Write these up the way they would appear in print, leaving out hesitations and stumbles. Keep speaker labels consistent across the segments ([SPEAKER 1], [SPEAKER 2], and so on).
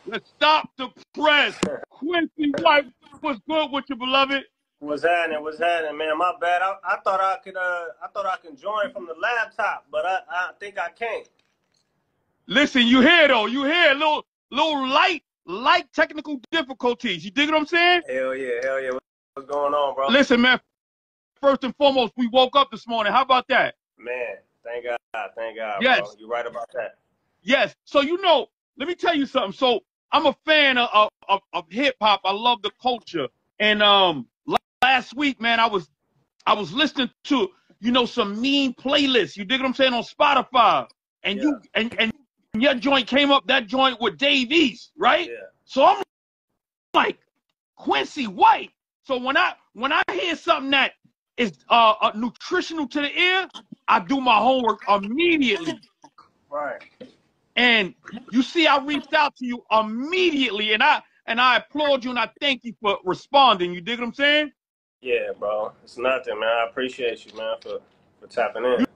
[SPEAKER 1] Let's stop the press. Quincey White, what's good with you, beloved?
[SPEAKER 2] What's happening? What's happening, man? My bad. I thought I could. I thought I can join from the laptop, but I think I can't.
[SPEAKER 1] Listen, you hear though? You hear little light technical difficulties. You dig what I'm saying?
[SPEAKER 2] Hell yeah, hell yeah. What's going on, bro?
[SPEAKER 1] Listen, man. First and foremost, we woke up this morning. How about that?
[SPEAKER 2] Man, thank God,
[SPEAKER 1] Yes.
[SPEAKER 2] bro. You're right about that.
[SPEAKER 1] Yes. So let me tell you something. So I'm a fan of hip hop. I love the culture. And last week, man, I was listening to some mean playlists. You dig what I'm saying, on Spotify, and
[SPEAKER 2] Yeah.
[SPEAKER 1] and your joint came up. That joint with Dave East, right?
[SPEAKER 2] Yeah.
[SPEAKER 1] So I'm like, Quincey White. So when I hear something that is nutritional to the ear, I do my homework immediately.
[SPEAKER 2] Right.
[SPEAKER 1] And you see, I reached out to you immediately, and I applaud you and I thank you for responding. You dig what I'm saying?
[SPEAKER 2] Yeah, bro. It's nothing, man. I appreciate you, man, for tapping in.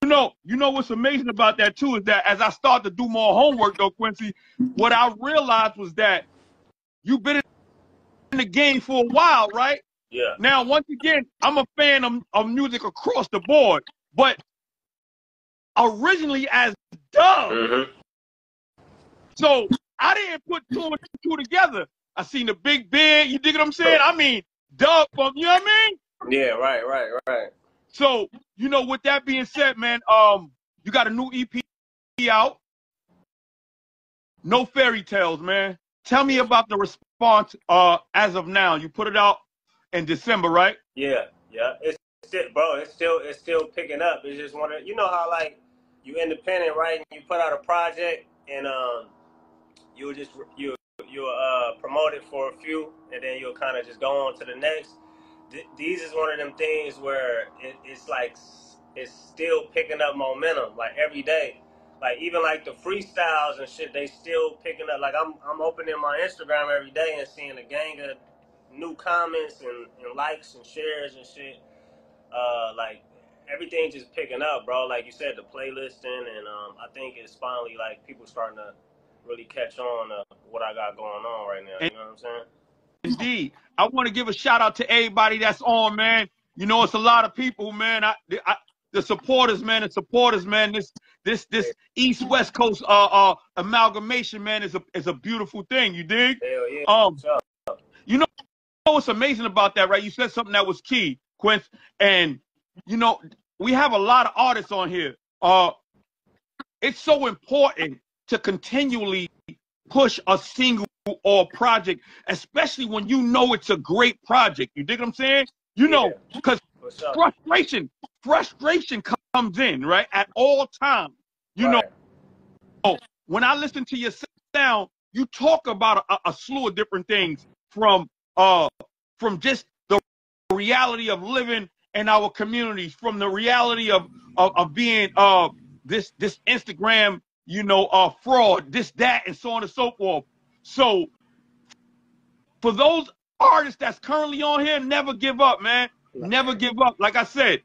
[SPEAKER 1] You know what's amazing about that too is that as I start to do more homework though, Quincey, what I realized was that you've been in the game for a while, right?
[SPEAKER 2] Yeah.
[SPEAKER 1] Now, once again, I'm a fan of music across the board, but originally as Dub.
[SPEAKER 2] Mm-hmm.
[SPEAKER 1] So I didn't put two and two together. I seen the big beard. You dig what I'm saying? I mean, Dub from, you know what I
[SPEAKER 2] mean? Yeah, right.
[SPEAKER 1] So, with that being said, man, you got a new EP out. No FairyTales, man. Tell me about the response as of now. You put it out in December, right?
[SPEAKER 2] Yeah. It's still picking up. It's just one of, how like you independent, right? And you put out a project and you'll promote it for a few, and then you'll kind of just go on to the next. These is one of them things where it's like it's still picking up momentum, like every day. Like even like the freestyles and shit, they still picking up. Like I'm opening my Instagram every day and seeing a gang of new comments and likes and shares and shit. Like everything just picking up, bro. Like you said, the playlisting, and I think it's finally like people starting to really catch on what I got going on right now. You know what I'm saying?
[SPEAKER 1] Indeed. I want to give a shout out to everybody that's on, man. It's a lot of people, man. The supporters, man. This East West Coast amalgamation, man, is a beautiful thing. You dig?
[SPEAKER 2] Hell yeah.
[SPEAKER 1] You know what's amazing about that, right? You said something that was key, Quince, and we have a lot of artists on here. It's so important to continually push a single or project, especially when it's a great project. You dig what I'm saying? Because frustration comes in, right, at all times. When I listen to your sound, you talk about a slew of different things from just the reality of living in our communities, from the reality of being this Instagram, fraud, this, that, and so on and so forth. So for those artists that's currently on here, never give up, man. Never give up. Like I said,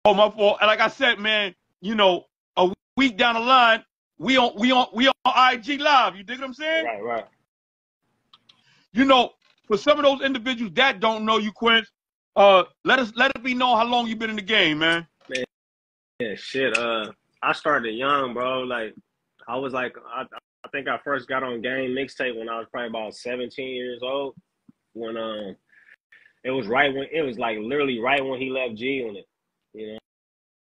[SPEAKER 1] my fault. And like I said, man, a week down the line, we on IG Live. You dig what I'm saying?
[SPEAKER 2] Right.
[SPEAKER 1] For some of those individuals that don't know you, Quince, let it be known how long you've been in the game, man.
[SPEAKER 2] Yeah, shit. I started young, bro. Like I was like, I think I first got on Game Mixtape when I was probably about 17 years old. When it was like literally right when he left G Unit,
[SPEAKER 1] Right.
[SPEAKER 2] You know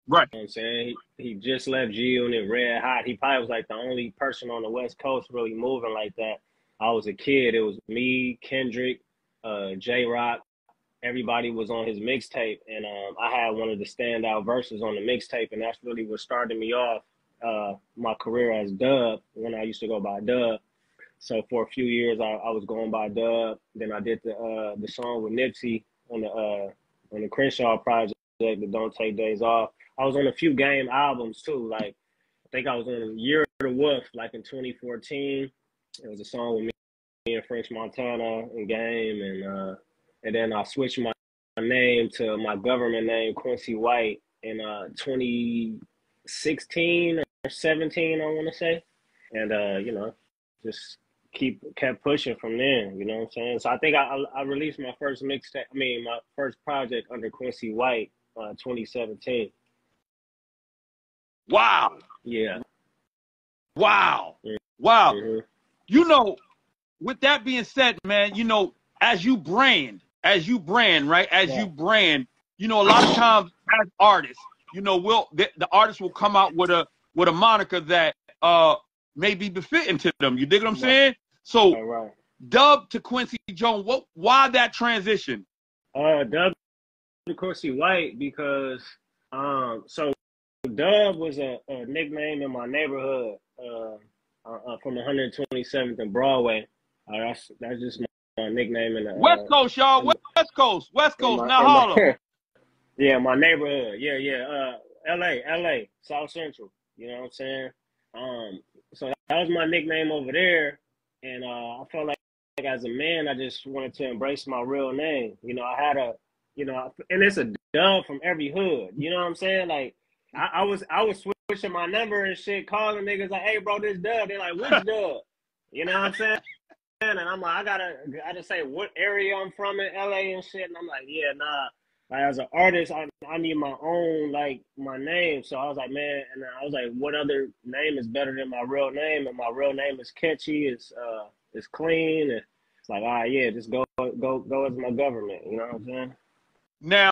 [SPEAKER 2] what I'm saying? He just left G Unit red hot. He probably was like the only person on the West Coast really moving like that. I was a kid. It was me, Kendrick, J-Rock. Everybody was on his mixtape, and I had one of the standout verses on the mixtape, and that's really what started me off my career as Dub when I used to go by Dub. So for a few years, I was going by Dub. Then I did the song with Nipsey on the Crenshaw project, the Don't Take Days Off. I was on a few Game albums too. Like I think I was on Year of the Wolf, like in 2014. It was a song with me and French Montana and Game, and then I switched my name to my government name, Quincey White, in 2016 17, I want to say, and you know, just kept pushing from there. You know what I'm saying? So I think I released my first mixtape. I mean, my first project under Quincey White, 2017.
[SPEAKER 1] Wow.
[SPEAKER 2] Yeah.
[SPEAKER 1] Wow.
[SPEAKER 2] Mm-hmm.
[SPEAKER 1] Wow. You know, with that being said, man, you know, as you brand, right? As you brand, you know, a lot of times as artists, you know, the artist will come out with a moniker that may be befitting to them. You dig what I'm saying? So Dub to Quincey Jones, why that transition?
[SPEAKER 2] Dub to Quincey White because so Dub was a nickname in my neighborhood from 127th and Broadway. That's just my nickname in the
[SPEAKER 1] West Coast, y'all. West Coast, not Harlem.
[SPEAKER 2] Yeah, my neighborhood. Yeah. LA, South Central. You know what I'm saying? So that was my nickname over there, and I felt like as a man, I just wanted to embrace my real name. You know, I had and it's a dub from every hood. You know what I'm saying? Like, I was switching my number and shit, calling niggas like, "Hey, bro, this dub." They're like, "Which dub?" You know what I'm saying? And I'm like, I gotta say what area I'm from in LA and shit. And I'm like, yeah, nah. Like, as an artist, I need my own, like, my name. So I was like, man, and I was like, what other name is better than my real name? And my real name is catchy. It's clean. And it's like, all right, yeah, just go as my government. You know what I'm saying?
[SPEAKER 1] Now,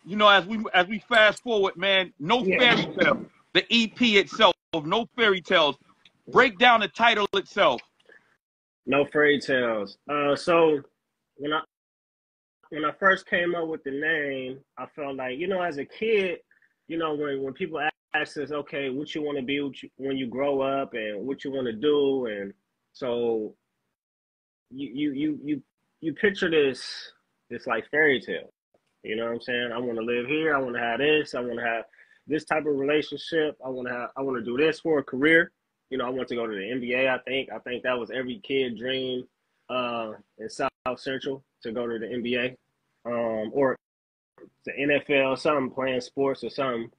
[SPEAKER 1] you know, as we fast forward, man, no fairy tale. The EP itself, no fairy tales. Break down the title itself.
[SPEAKER 2] No FairyTales. So when I first came up with the name, I felt like, you know, as a kid, you know, when people ask us, okay, what you want to be when you grow up and what you want to do, and so you picture this like fairy tale. You know what I'm saying? I want to live here. I want to have this. I want to have this type of relationship. I want to do this for a career. You know, I want to go to the NBA. I think that was every kid dream in South Central, to go to the NBA or the NFL, something, playing sports or something.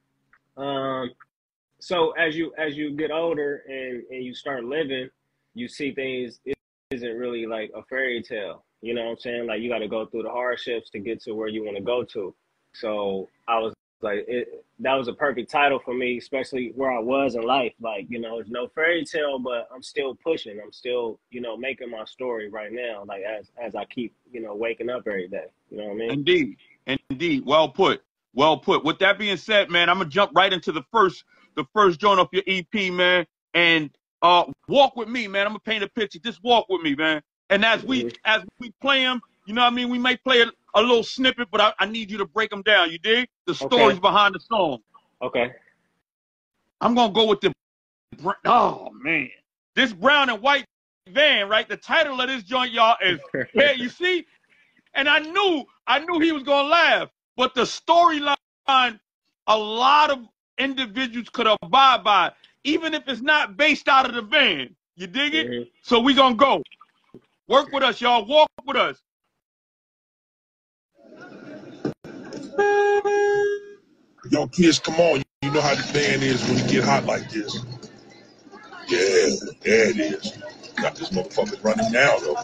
[SPEAKER 2] So as you get older and you start living, you see things. It isn't really like a fairy tale. You know what I'm saying? Like, you got to go through the hardships to get to where you want to go to. So I was like, that was a perfect title for me, especially where I was in life. Like, you know, it's no fairy tale, but I'm still pushing. I'm still, you know, making my story right now. Like, as I keep, you know, waking up every day. You know what I mean?
[SPEAKER 1] Indeed. Well put. With that being said, man, I'm gonna jump right into the first joint off your EP, man. And walk with me, man. I'm gonna paint a picture. Just walk with me, man. And as we play them, you know what I mean? We may play a little snippet, but I need you to break them down. You dig? The stories behind the song.
[SPEAKER 2] Okay.
[SPEAKER 1] I'm going to go with oh, man. This brown and white van, right? The title of this joint, y'all, is Hey, you see? And I knew he was going to laugh. But the storyline, a lot of individuals could abide by, even if it's not based out of the van. You dig it? So we going to go. Work with us, y'all. Walk with us.
[SPEAKER 3] Yo, kids, come on. You know how the band is when it get hot like this. Yeah, there it is. Got this motherfucker running now, though.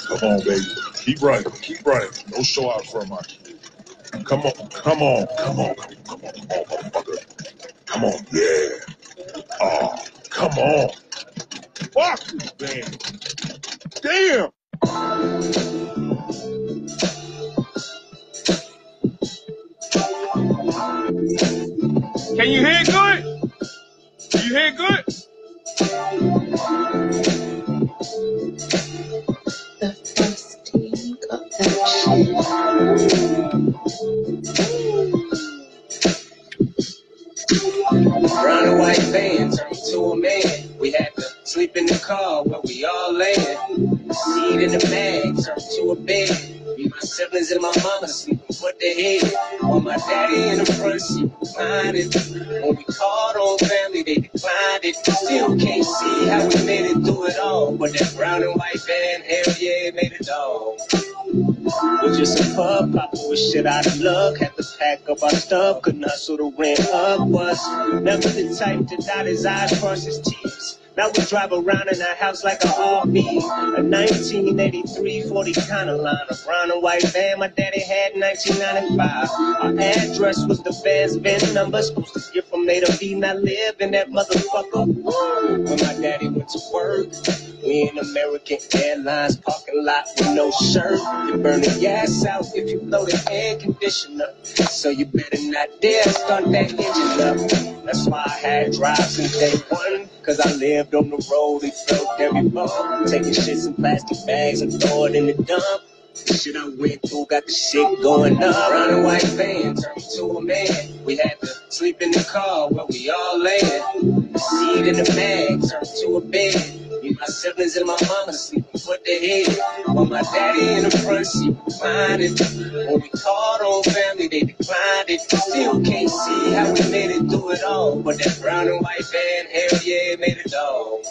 [SPEAKER 3] Come on, baby. Keep running. No show out from my kid. Come on, motherfucker. Come on, yeah. Oh, come on. Fuck this band. Damn.
[SPEAKER 1] Can you hear good? Can you hear good?
[SPEAKER 4] The first take of action.
[SPEAKER 5] Brown and white van turned to a man. We had to sleep in the car where we all land. Seed in the bag turned to a bed. Me, my siblings and my mama sleeping foot to head. While my daddy in the front seat reclining. When we called on family, they declined it. Still can't see how we made it through it all. But that brown and white van, hell yeah, it made it all.
[SPEAKER 2] Was just a pub, Papa was shit out of luck. Had to pack up our stuff, couldn't hustle to rent up. Was never the type to dot his eyes, cross his T's. Now we drive around in our house like a RV. A 1983 40 kind of line. A brown and white van my daddy had in 1995. Our address was the van's VIN number. Supposed to get from A to B, and I live in that motherfucker. When my daddy went to work, we in American Airlines parking lot with no shirt. You burn the gas out if you blow the air conditioner. So you better not dare start that engine up. That's why I had drives since day one. Cause I lived on the road and felt every bump. Taking shits in plastic bags and throw it in the dump. The shit I went through got the shit going up. Brown and white van turned me to a man. We had to sleep in the car where we all land. Seed in the bag turned to a bed. Me, my siblings, and my mama sleeping foot to head. While my daddy in the front seat reclining. When we called on family, they declined it. Still can't see how we made it through it all. But that brown and white van, hell yeah, it made it all.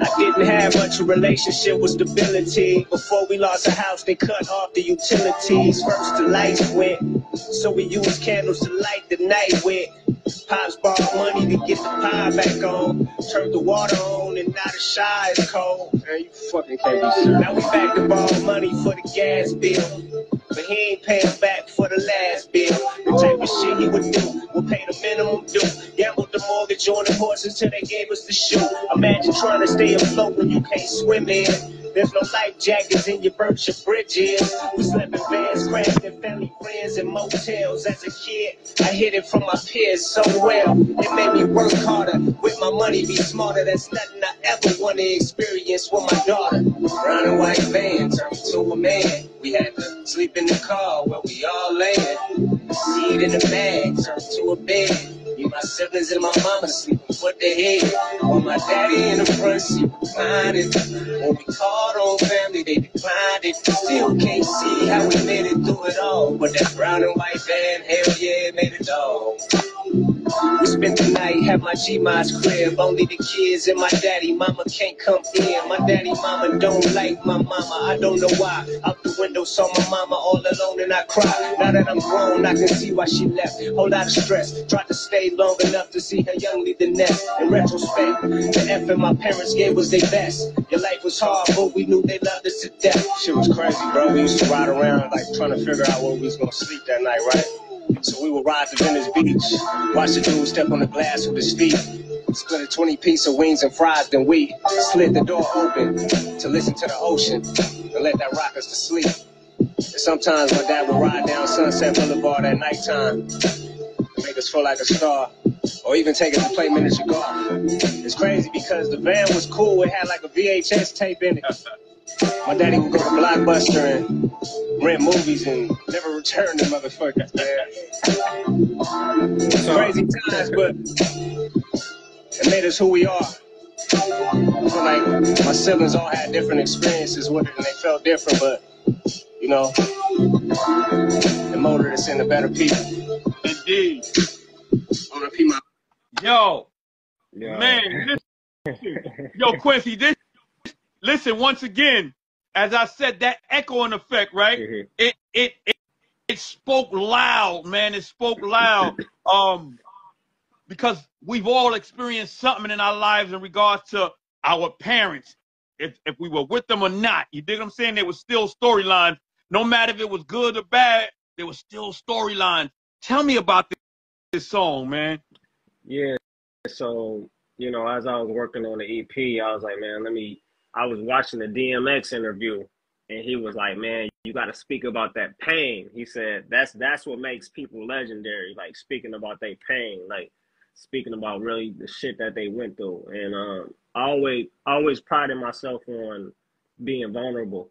[SPEAKER 2] I didn't have much of a relationship with stability. Before we lost a house, they cut off the utilities. First the lights went, so we used candles to light the night with. Pops borrowed money to get the power back on. Turned the water on and now the shower is cold. Man, you fucking can't be serious. Now we back to borrow money for the gas bill. But he ain't paying back for the last bill. The type of shit he would do, would pay the minimum due. Gambled the mortgage on the horses till they gave us the shoe. Imagine trying to stay afloat when you can't swim in. There's no life jackets in your Berkshire bridges. We slept in vans, crashed in family friends and motels. As a kid, I hid it from my peers so well. It made me work harder. With my money, be smarter. That's nothing I ever want to experience with my daughter. Brown and white van turned me to a man. We had to sleep in the car where we all land. Seed in the bag turned to a bed. Me, my siblings, and my mama sleeping foot to head. While my daddy in the front seat reclining. When we called on family, they declined it. Still can't see how we made it through it all. But that brown and white van, hell yeah, it made it all. We spent the night at my G-Ma's crib. Only the kids and my daddy, mama can't come in. My daddy, mama don't like my mama. I don't know why. Out the window saw my mama all alone and I cried. Now that I'm grown, I can see why she left. Whole lot of stress. Tried to stay long enough to see her young leave the nest. In retrospect, the effort my parents gave was their best. Your life was hard, but we knew they loved us to death. Shit was crazy, bro. We used to ride around like trying to figure out where we was gonna sleep that night, right? So we would ride to Venice Beach, watch the dude step on the glass with his feet, split a 20-piece of wings and fries, then we slid the door open to listen to the ocean and let that rock us to sleep. And sometimes my dad would ride down Sunset Boulevard at nighttime, make us feel like a star, or even take us to play miniature golf. It's crazy because the van was cool, it had like a VHS tape in it. My daddy would go to Blockbuster and rent movies and never return the motherfuckers, man. Crazy times, but it made us who we are. I feel like my siblings all had different experiences with it and they felt different, but, you know, it molded us into better people.
[SPEAKER 1] Indeed. Yo, man, listen. Yo, Quincy, listen, once again, as I said, that echoing effect, right? Mm-hmm. It spoke loud, man. It spoke loud. Because we've all experienced something in our lives in regards to our parents. If we were with them or not. You dig what I'm saying? There was still storylines. No matter if it was good or bad, there was still storylines. Tell me about this song, man.
[SPEAKER 5] Yeah. So, you know, as I was working on the EP, I was like, man, I was watching the DMX interview and he was like, man, you got to speak about that pain. He said, that's what makes people legendary. Like speaking about their pain, like speaking about really the shit that they went through. And I always prided myself on being vulnerable.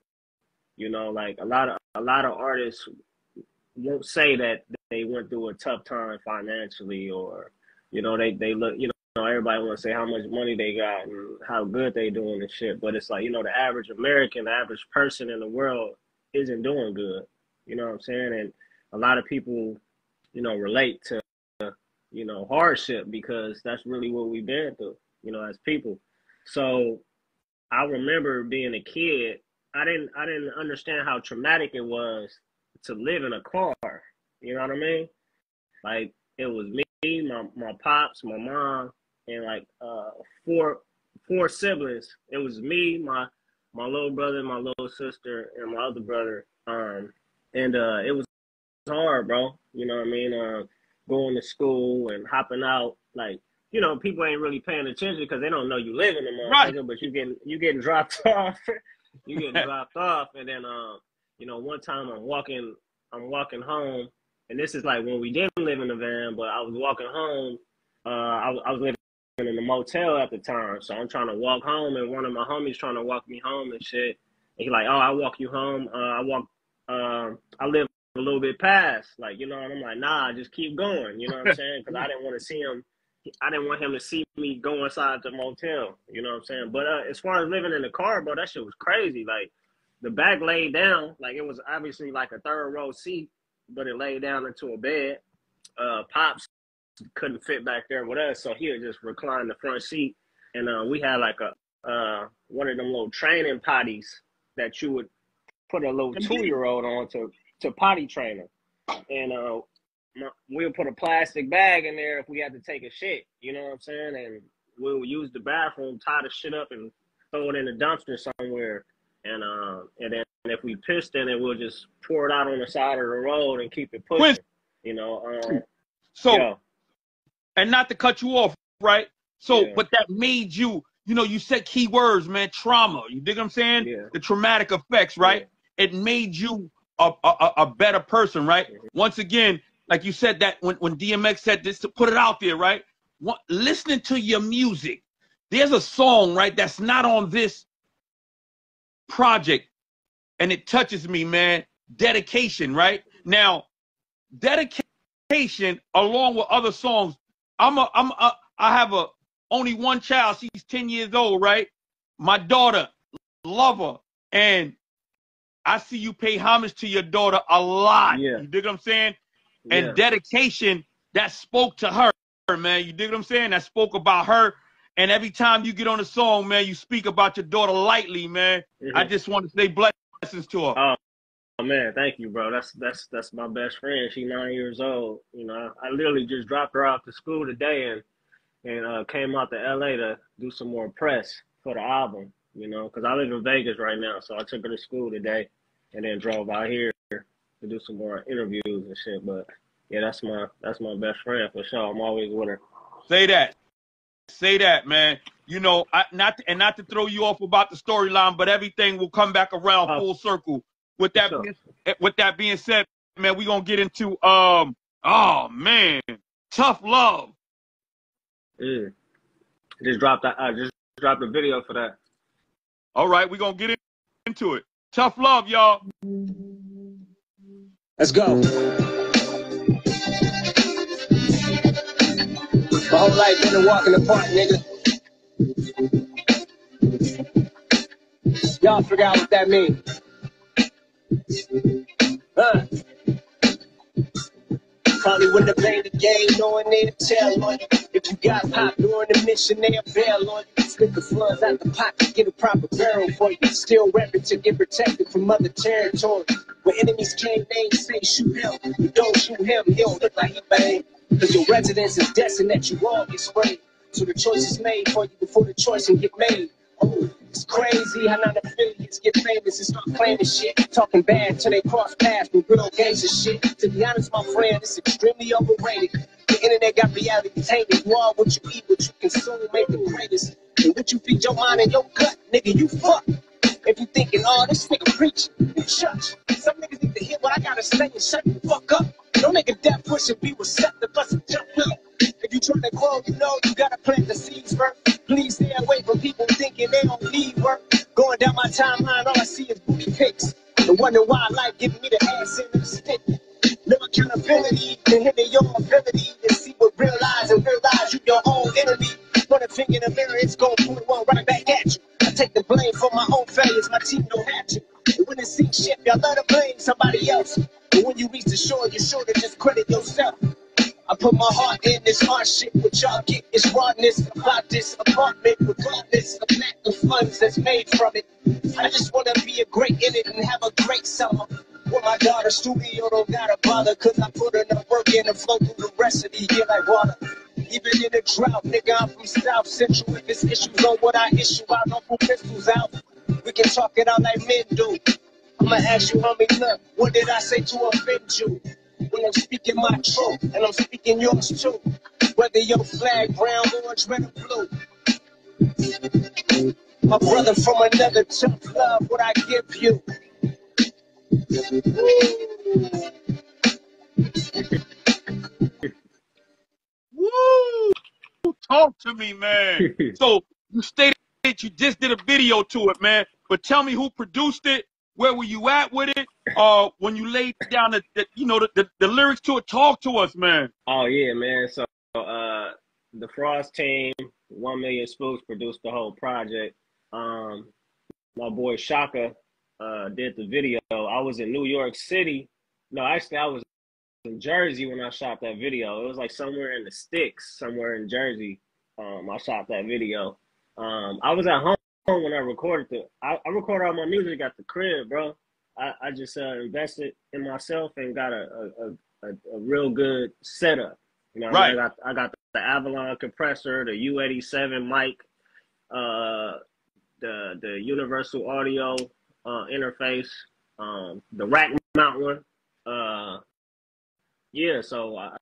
[SPEAKER 5] You know, like a lot of artists won't say that they went through a tough time financially or, you know, they look, you know, everybody want to say how much money they got and how good they doing and shit. But it's like, you know, the average American, the average person in the world isn't doing good. You know what I'm saying? And a lot of people, you know, relate to, you know, hardship because that's really what we've been through, you know, as people. So I remember being a kid
[SPEAKER 2] I didn't understand how traumatic it was to live in a car. You know what I mean? Like it was me, my pops, my mom, and like four siblings. It was me, my little brother, my little sister, and my other brother. And it was hard, bro. You know what I mean? Going to school and hopping out, like, you know, people ain't really paying attention because they don't know you live in the motherfucker,
[SPEAKER 1] Right.
[SPEAKER 2] but you getting dropped off. You getting dropped off, and then you know, one time I'm walking home, and this is like when we didn't live in the van, but I was walking home. I was living in a motel at the time, so I'm trying to walk home, and one of my homies trying to walk me home and shit. And he like, oh, I'll walk you home. I live a little bit past, like, you know, and I'm like, nah, just keep going, you know what I'm saying? Because I didn't want to see him. I didn't want him to see me go inside the motel, you know what I'm saying? But as far as living in the car, bro, that shit was crazy. Like, the back laid down, like, it was obviously like a third row seat, but it laid down into a bed. Pops couldn't fit back there with us, so he would just recline the front seat. And we had like a one of them little training potties that you would put a little 2-year-old on to potty train her. And we'll put a plastic bag in there if we had to take a shit, you know what I'm saying? And we'll use the bathroom, tie the shit up, and throw it in the dumpster somewhere. And then if we pissed in it, we'll just pour it out on the side of the road and keep it pushing, you know?
[SPEAKER 1] So,
[SPEAKER 2] yeah.
[SPEAKER 1] And not to cut you off, right? So,
[SPEAKER 2] Yeah.
[SPEAKER 1] but that made you, you know, you said key words, man, trauma. You dig what I'm saying?
[SPEAKER 2] Yeah.
[SPEAKER 1] The traumatic effects, right?
[SPEAKER 2] Yeah.
[SPEAKER 1] It made you a better person, right?
[SPEAKER 2] Mm-hmm.
[SPEAKER 1] Once again, like you said that when DMX said this, to put it out there, right? Listening to your music, there's a song, right, that's not on this project, and it touches me, man. Dedication, right? Now, Dedication, along with other songs, I have only one child. She's 10 years old, right? My daughter, love her, and I see you pay homage to your daughter a lot.
[SPEAKER 2] Yeah.
[SPEAKER 1] You dig what I'm saying?
[SPEAKER 2] Yeah.
[SPEAKER 1] And Dedication, that spoke to her, man. You dig what I'm saying? That spoke about her. And every time you get on a song, man, you speak about your daughter lightly, man.
[SPEAKER 2] Mm-hmm.
[SPEAKER 1] I just want to say blessings to her.
[SPEAKER 2] Oh man, thank you, bro. That's my best friend. She's 9 years old. You know, I literally just dropped her off to school today and came out to LA to do some more press for the album. You know, because I live in Vegas right now, so I took her to school today, and then drove out here to do some more interviews and shit. But yeah, that's my best friend for sure. I'm always with her.
[SPEAKER 1] Say that, man. You know, not to throw you off about the storyline, but everything will come back around full circle. With that being said, man, we're gonna get into oh man, Tough Love.
[SPEAKER 2] Just dropped a video for that.
[SPEAKER 1] All right, we're gonna get into it. Tough Love, y'all.
[SPEAKER 5] Let's go. My whole life been a walk in the park, nigga. Y'all figure out what that means. Probably wouldn't have played the game knowing they'd tell on you. If you got popped during the mission, they'll bail on you. Split the funds out the pocket, get a proper barrel for you. Still repping to get protected from other territories. When enemies came, they ain't say shoot him. You don't shoot him, he don't look like he bang. Cause your residence is destined that you all get sprayed. So the choice is made for you before the choice can get made. Oh, it's crazy how non-affiliates get famous and start claiming shit. Talking bad till they cross paths with real games and shit. To be honest, my friend, it's extremely overrated. The internet got reality tainted. You are what you eat, what you consume, make the greatest. And what you feed your mind and your gut, nigga, you fuck. If you thinking, oh, this nigga preaching, then shut. Some niggas need to hear what I gotta say and shut the fuck up. Don't make a death push and be receptive, plus a jump up. If you trying to grow, you know you gotta plant the seeds first. Please stay away from people thinking they don't need work. Going down my timeline, all I see is booty pics. And wonder why life giving me the ass and the stick. No accountability can hinder your ability to see what real lies and realize you your own enemy. Put a finger in the mirror, it's gonna point one right back at you. I take the blame for my own failures, my team don't have to. And when it sinks ship, y'all let to blame somebody else. But when you reach the shore, you're sure to just credit yourself. I put my heart in this hard shit. What y'all get is rawness. About this apartment, regardless of lack of funds that's made from it. I just wanna be a great in it and have a great summer. With my daughter, studio don't gotta bother, cause I put enough work in and flow through the rest of the year like water. Even in a drought, nigga, I'm from South Central. If it's issues on what I issue, I don't pull pistols out. We can talk it out like men do. I'ma ask you, homie, look, what did I say to offend you? When I'm speaking my truth, and I'm speaking yours too. Whether your flag brown, orange, red, or blue. My brother from another, tough love, what I give you.
[SPEAKER 1] Woo! Talk to me, man. So you stated you just did a video to it, man. But tell me who produced it. Where were you at with it? When you laid down the lyrics to it, talk to us, man.
[SPEAKER 2] Oh yeah, man. So the Frost team, 1 Million Spooks, produced the whole project. My boy Shaka did the video. I was in New York City. No, actually I was in Jersey when I shot that video. It was like somewhere in the sticks, somewhere in Jersey. I shot that video. I was at home when I recorded it. I recorded all my music at the crib, bro. I just invested in myself and got a real good setup. You know,
[SPEAKER 1] right.
[SPEAKER 2] I got the Avalon compressor, the U87 mic, the universal audio interface, the rack mount one. Yeah, so I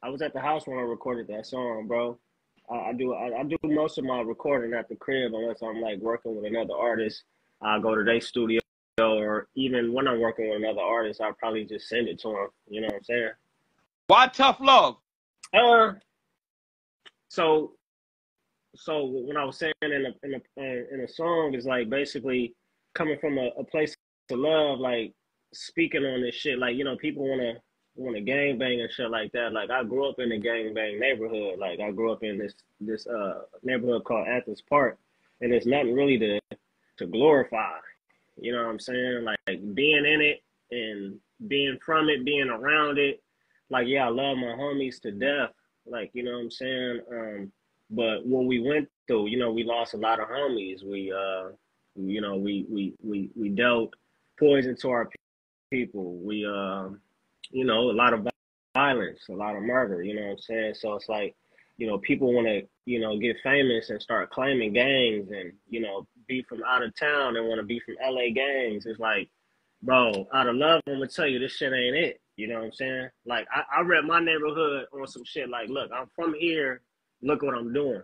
[SPEAKER 2] was at the house when I recorded that song, bro. I do most of my recording at the crib unless I'm like working with another artist. I'll go to their studio, or even when I'm working with another artist, I'll probably just send it to them. You know what I'm saying?
[SPEAKER 1] Why Tough Love?
[SPEAKER 2] So when I was saying in a song is like basically coming from a place of love, like speaking on this shit. Like, you know, people want to gang bang and shit like that. Like, I grew up in a gang bang neighborhood. Like, I grew up in this neighborhood called Athens Park, and there's nothing really to glorify. You know what I'm saying? Like being in it and being from it, being around it. Like, yeah, I love my homies to death. Like, you know what I'm saying? But what we went through, you know, we lost a lot of homies. We you know, we dealt poison to our people. We you know, a lot of violence, a lot of murder, you know what I'm saying? So it's like, you know, people want to, you know, get famous and start claiming gangs and, you know, be from out of town and want to be from LA gangs. It's like, bro, out of love, I'm going to tell you, this shit ain't it. You know what I'm saying? Like, I rep my neighborhood on some shit like, look, I'm from here, look what I'm doing.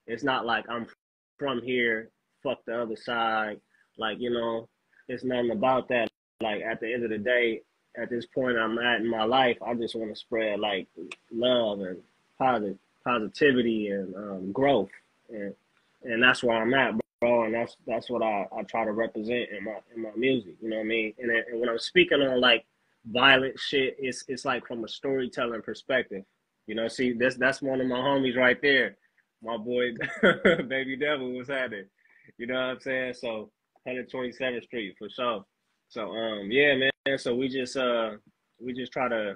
[SPEAKER 2] It's not like I'm from here, fuck the other side. Like, you know, it's nothing about that. Like, at the end of the day, at this point I'm at in my life, I just want to spread like love and positivity and growth, and that's where I'm at, bro. And that's what I try to represent in my music. You know what I mean? And when I'm speaking on like violent shit, it's like from a storytelling perspective. You know, see, that's one of my homies right there, my boy Baby Devil was at it. You know what I'm saying? So 127th Street for sure. So yeah, man. So we just try to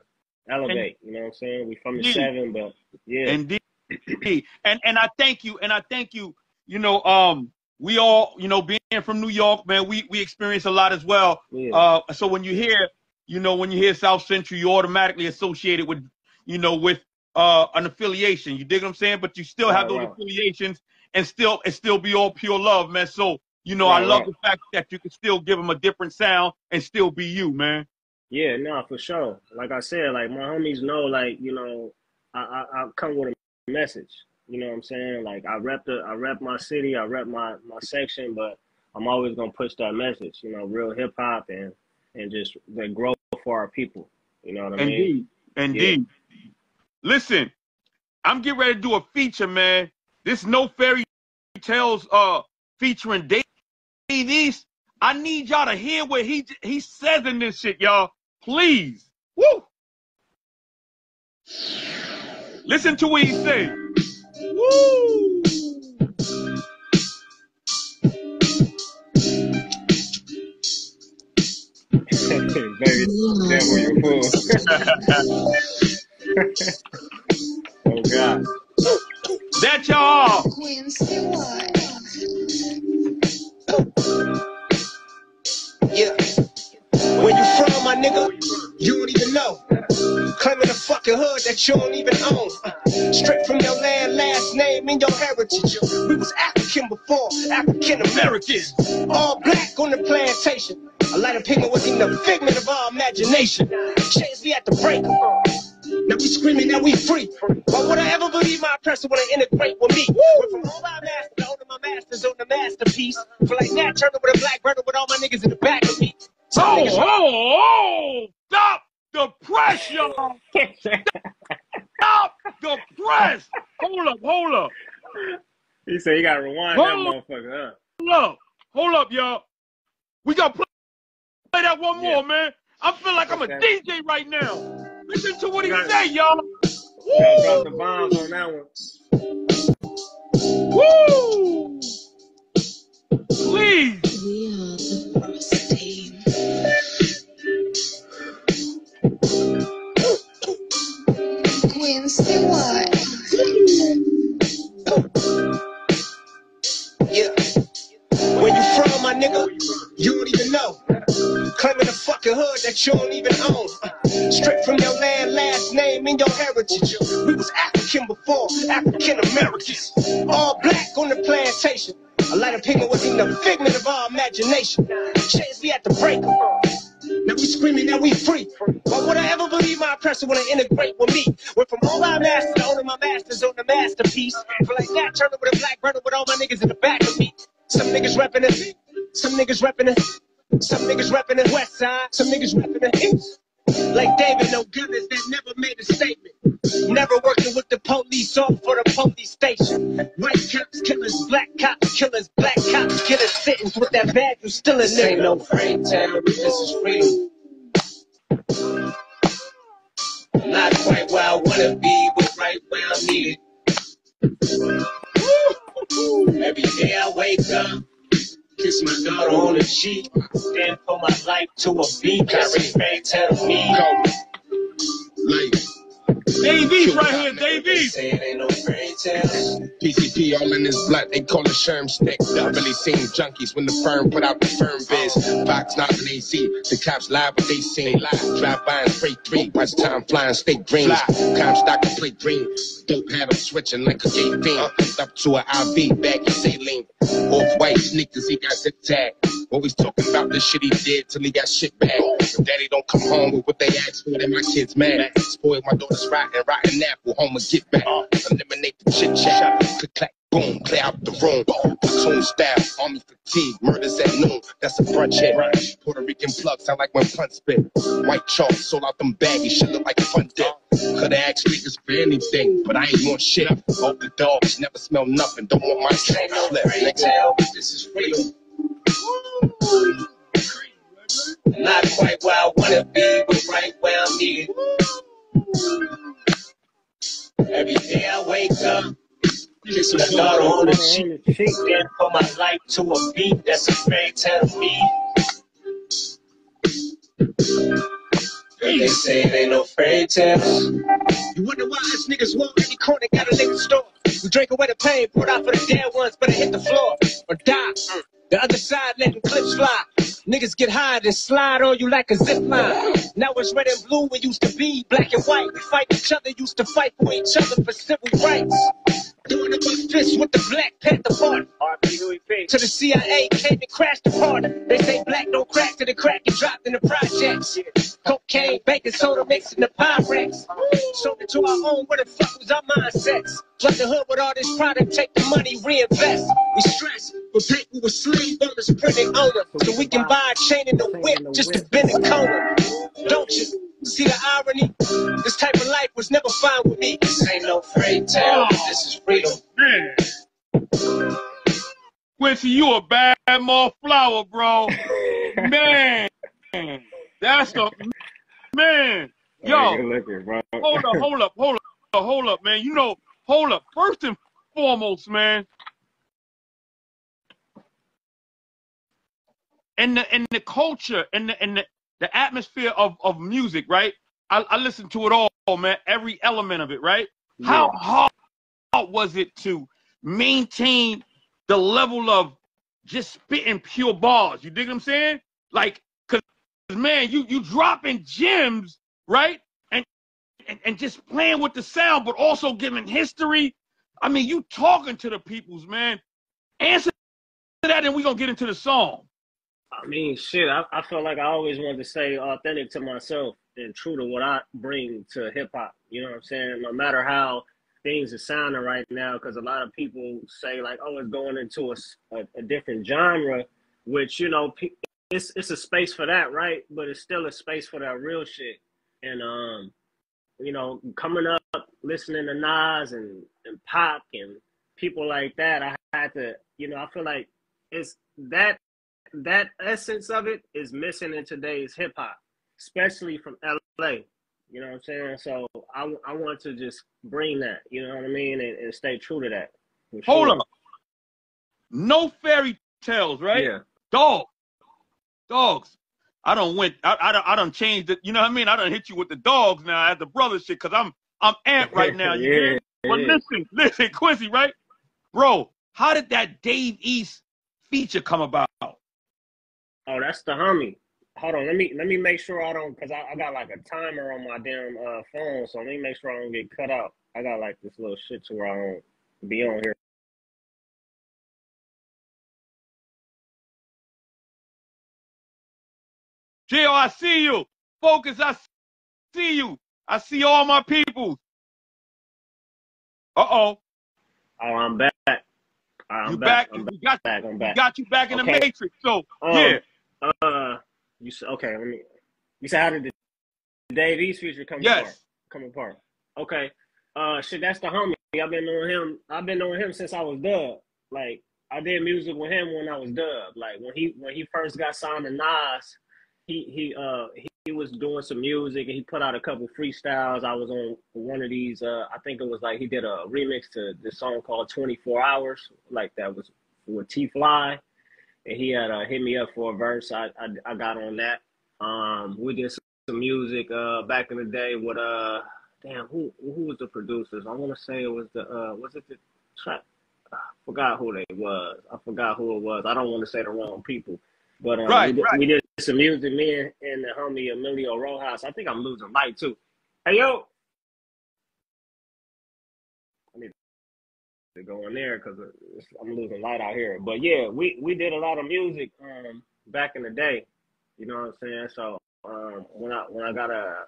[SPEAKER 2] elevate. You know what I'm saying? We from the 7, but yeah.
[SPEAKER 1] Indeed. And I thank you. And I thank you. You know, we all, you know, being from New York, man, we experience a lot as well.
[SPEAKER 2] Yeah.
[SPEAKER 1] So when you hear South Central, you automatically associate it with, you know, with an affiliation. You dig what I'm saying? But you still have those affiliations and still be all pure love, man. So, you know, I love the fact that you can still give them a different sound and still be you, man.
[SPEAKER 2] Yeah, no, for sure. Like I said, like my homies know, like, you know, I come with a message. You know what I'm saying? Like I rep my city, I rep my section, but I'm always gonna push that message. You know, real hip hop and just the growth for our people. You know what I mean?
[SPEAKER 1] Indeed. Yeah. Listen, I'm getting ready to do a feature, man. This No Fairy Tales featuring Dave East. I need y'all to hear what he says in this shit, y'all. Please. Woo! Listen to what he says. Woo!
[SPEAKER 2] Baby, devil, you fool. Oh God.
[SPEAKER 1] That y'all.
[SPEAKER 4] Quincey, what?
[SPEAKER 5] Yeah. Where you from, my nigga? You don't even know. Claiming a fucking hood that you don't even own. Straight from your land, last name, and your heritage. We was African before African Americans. All black on the plantation. A light of pigment wasn't even a figment of our imagination. Chains we had to break them. Now we screaming that we free. Why would I ever believe my oppressor wanna integrate with me? Went from all our masters to owning my masters on the masterpiece. Feel like Nat Turner with a black burner with all my niggas in the back of me.
[SPEAKER 1] Oh, stop the press, y'all. Stop the press. Hold up.
[SPEAKER 2] He said you gotta rewind that motherfucker, huh?
[SPEAKER 1] Hold up, y'all. We gotta play that one more, man. I feel like I'm a DJ right now. Listen to what he say, y'all.
[SPEAKER 2] You gotta drop the bombs on that one.
[SPEAKER 1] Woo! Please.
[SPEAKER 4] We are the first team. Quincey, what?
[SPEAKER 5] Yeah. Where you from, my nigga? You don't even know. Claiming a fucking hood that you don't even own. Straight from your land, last name, and your heritage. We was African before African Americans. All black on the plantation. A light of pigment wasn't even a figment of our imagination. Chains we had to break them. Now we screaming that we free. Why would I ever believe my oppressor wanna integrate with me? Went from all our masters to owning my masters on the masterpiece. Feel like Nat Turner with a black burner with all my niggas in the back of me. Some niggas reppin' it, some niggas reppin' it, some niggas reppin' the west side, some niggas reppin' the east. Like David, no goodness that never made a statement. Never working with the police or for the police station. White cops killers, black cops killers, black cops killers sitting with that bag you still in there. Ain't no FairyTales, this is freedom. Not quite where I wanna be, but right where I'm needed. Every day I wake up, kiss my daughter on the cheek, then put my life to a beat. Carry FairyTale to me.
[SPEAKER 1] Davies right here, Davies.
[SPEAKER 5] Say it ain't no FairyTales.
[SPEAKER 6] PCP all in his blood, they call it Sherm stick. Not really seen junkies when the firm put out the firm biz. Fox not when they see the cops live what they seen. Drive by and spray three, watch time flying, stay green. Comstock and play green. Dope had them switching like a gay fiend. Hooked up to an IV, baggy saline. Off-white sneakers, he got zip tag. Always talking about the shit he did till he got shit back. If daddy don't come home with what they asked for, then my kids mad. Spoil my daughter's rotten apple, home and get back. Eliminate the chit chat. Click clack, boom, clear out the room. Platoon staff, army fatigue, murders at noon. That's a brunch hit. Puerto Rican plug sound like when punt spit. White chalk, sold out them baggies, shit look like fun dip. Coulda asked niggas for anything, but I ain't want shit. All the dogs never smell nothing, don't want my train flip.
[SPEAKER 5] This is freedom. Not quite where I wanna be, but right where I'm needed. Every day I wake up, kiss my daughter on the cheek, then put my life to a beat. That's a FairyTale to me. They say it ain't no FairyTales. You wonder why us niggas walk any corner, got a liquor store. We drink away the pain, pour it out for the dead ones, better hit the floor or die. The other side letting clips fly. Niggas get high and slide on you like a zip line. Now it's red and blue, it used to be black and white. We fight each other, used to fight for each other for civil rights. Doing the big fist with the Black Panther Party. To the CIA came and crashed the party. They say black don't crack to the crack and dropped in the projects. Cocaine, baking soda mixed in the Pyrex. Sold it to our own, where the fuck was our mindsets? Flood the hood with all this product, take the money, reinvest. We stress, but paper with slave owners printing owner. So we can buy a chain and a whip just to bend a corner. Don't you? See the irony? This type of life was never fine with me. This ain't no FairyTale, this is freedom.
[SPEAKER 1] Man. Quincy, you a bad mother flower, bro. Man. That's a man. Yo, hold up, man. You know, hold up. First and foremost, man. And the culture and the atmosphere of music, right? I listen to it all. man, every element of it, right?
[SPEAKER 2] Yeah.
[SPEAKER 1] How hard was it to maintain the level of just spitting pure bars? You dig what I'm saying? Like, cause man, you dropping gems, right? And just playing with the sound, but also giving history. I mean, you talking to the peoples, man. Answer that, and we're gonna get into the song.
[SPEAKER 2] I mean, shit, I feel like I always wanted to stay authentic to myself and true to what I bring to hip hop. You know what I'm saying? No matter how things are sounding right now, because a lot of people say like, oh, it's going into a different genre, which, you know, it's a space for that, right? But it's still a space for that real shit. And you know, coming up, listening to Nas and Pop and people like that, I had to, you know, I feel like it's that essence of it is missing in today's hip hop, especially from LA. You know what I'm saying? So I want to just bring that, you know what I mean, and stay true to that.
[SPEAKER 1] Hold up. No fairy tales, right?
[SPEAKER 2] Yeah.
[SPEAKER 1] Dogs. I done changed it. You know what I mean? I done hit you with the dogs now as the brother shit, cause I'm amped right now. You
[SPEAKER 2] Yeah,
[SPEAKER 1] dig? But listen, Quincy, right? Bro, how did that Dave East feature come about?
[SPEAKER 2] Oh, that's the homie. Hold on, let me make sure I don't, cause I got like a timer on my damn phone, so let me make sure I don't get cut out. I got like this little shit to where I don't be on here.
[SPEAKER 1] Gio, I see you. Focus, I see you. I see all my people. Uh-oh.
[SPEAKER 2] Oh, I'm back.
[SPEAKER 1] You back?
[SPEAKER 2] I'm
[SPEAKER 1] We got
[SPEAKER 2] back. I'm back.
[SPEAKER 1] We got you back in the
[SPEAKER 2] Okay.
[SPEAKER 1] matrix. So yeah.
[SPEAKER 2] You said okay. You said how did the Dave East feature come apart? Okay. Shit, that's the homie. I've been knowing him since I was Dub. Like I did music with him when I was Dub. Like when he first got signed to Nas, he was doing some music and he put out a couple freestyles. I was on one of these. I think it was like he did a remix to this song called 24 Hours. Like that was with T Fly. And he had hit me up for a verse. I got on that. We did some music back in the day with damn, who was the producers? I want to say it was the track. I forgot who they was. I forgot who it was. I don't want to say the wrong people. But we did some music, me and the homie Emilio Rojas. I think I'm losing light too. Hey yo, I need to go in there because I'm losing light out here. But yeah, we did a lot of music back in the day. You know what I'm saying? So when I got a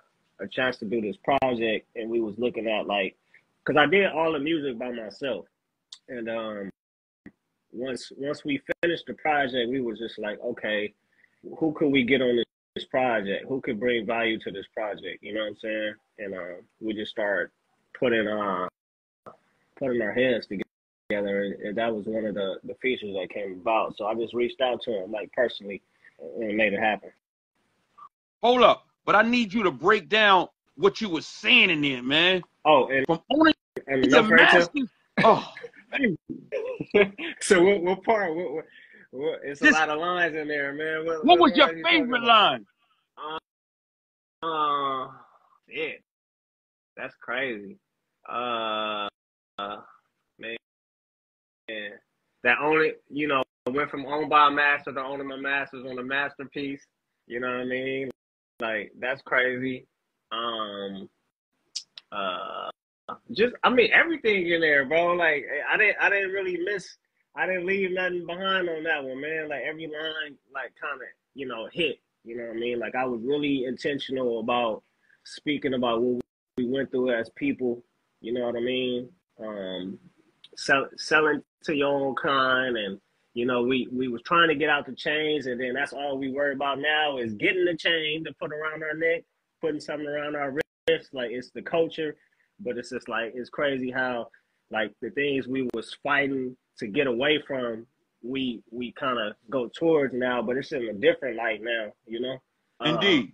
[SPEAKER 2] chance to do this project and we was looking at like, because I did all the music by myself, and once we finished the project, we were just like, okay, who could we get on this project? Who could bring value to this project? You know what I'm saying? And we just started putting our heads together, and that was one of the features that came about. So I just reached out to him, like personally, and made it happen.
[SPEAKER 1] Hold up, but I need you to break down what you were saying in there, man.
[SPEAKER 2] Oh, and
[SPEAKER 1] from owning
[SPEAKER 2] and
[SPEAKER 1] the masters. Oh,
[SPEAKER 2] so what part? What? It's a lot of lines in there, man.
[SPEAKER 1] What was your favorite line?
[SPEAKER 2] Yeah, that's crazy. Man, that only, you know, went from owned by a master to owning my masters on a masterpiece. You know what I mean? Like that's crazy. Just I mean everything in there, bro. Like I didn't really miss. I didn't leave nothing behind on that one, man. Like every line, like kind of, you know, hit. You know what I mean? Like I was really intentional about speaking about what we went through as people. You know what I mean? Selling to your own kind, and you know, we was trying to get out the chains, and then that's all we worry about now is getting the chain to put around our neck, putting something around our wrist. Like it's the culture, but it's just like it's crazy how like the things we was fighting to get away from, we kind of go towards now, but it's in a different light now, you know.
[SPEAKER 1] Indeed.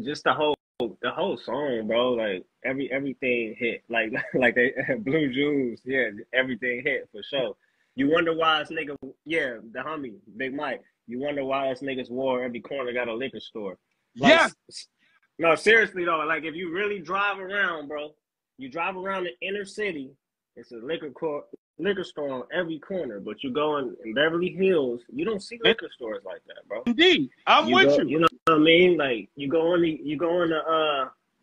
[SPEAKER 2] Just the whole song, bro. Like everything hit. Like they Blue Juice, yeah, everything hit for sure. You wonder why this nigga, yeah, the homie, Big Mike. You wonder why this nigga's war every corner got a liquor store. Like,
[SPEAKER 1] Yeah.
[SPEAKER 2] No, seriously though, like if you really drive around, bro, you drive around the inner city, it's a liquor store on every corner. But you go in Beverly Hills, you don't see liquor stores like that, bro.
[SPEAKER 1] Indeed, I'm
[SPEAKER 2] You
[SPEAKER 1] with
[SPEAKER 2] go,
[SPEAKER 1] you.
[SPEAKER 2] you know what I mean? Like you go in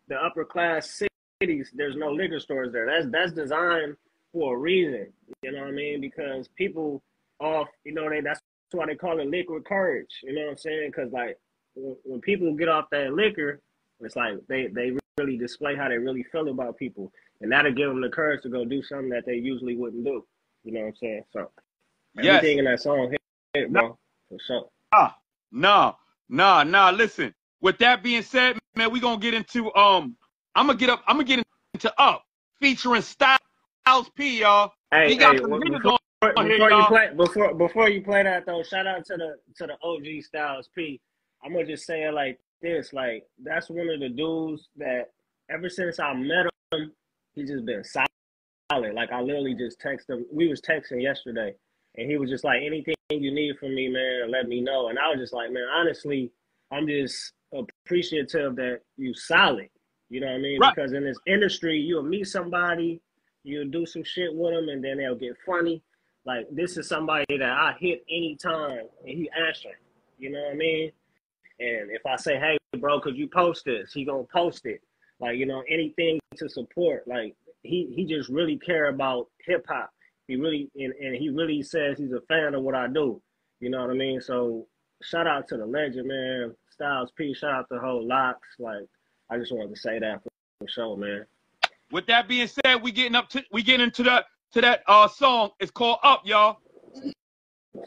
[SPEAKER 2] the upper class cities, there's no liquor stores there. That's designed for a reason. You know what I mean? Because people that's why they call it liquid courage. You know what I'm saying? Because like when people get off that liquor, it's like they really display how they really feel about people, and that'll give them the courage to go do something that they usually wouldn't do. You know what I'm saying? So
[SPEAKER 1] Yes.
[SPEAKER 2] everything in that song hit, bro, for sure.
[SPEAKER 1] Nah. Listen. With that being said, man, we gonna get into I'm gonna get into Up featuring Styles P, y'all. He got some niggas on here, y'all.
[SPEAKER 2] Before you play that though, shout out to the OG Styles P. I'm gonna just say it like this, like that's one of the dudes that ever since I met him, he's just been solid. Like I literally just texted him. We was texting yesterday, and he was just like, anything you need from me, man, let me know. And I was just like, man, honestly, I'm just appreciative that you solid. You know what I mean?
[SPEAKER 1] Right.
[SPEAKER 2] Because in this industry, you'll meet somebody, you'll do some shit with them, and then they'll get funny. Like this is somebody that I hit anytime, and he answering. You know what I mean? And if I say, hey, bro, could you post this? He gonna post it. Like, you know, anything to support. Like he just really care about hip hop. He really and he really says he's a fan of what I do. You know what I mean? So shout out to the legend, man. Styles P. Shout out to the whole Locks. Like I just wanted to say that for sure, man.
[SPEAKER 1] With that being said, we get into that song. It's called Up, y'all.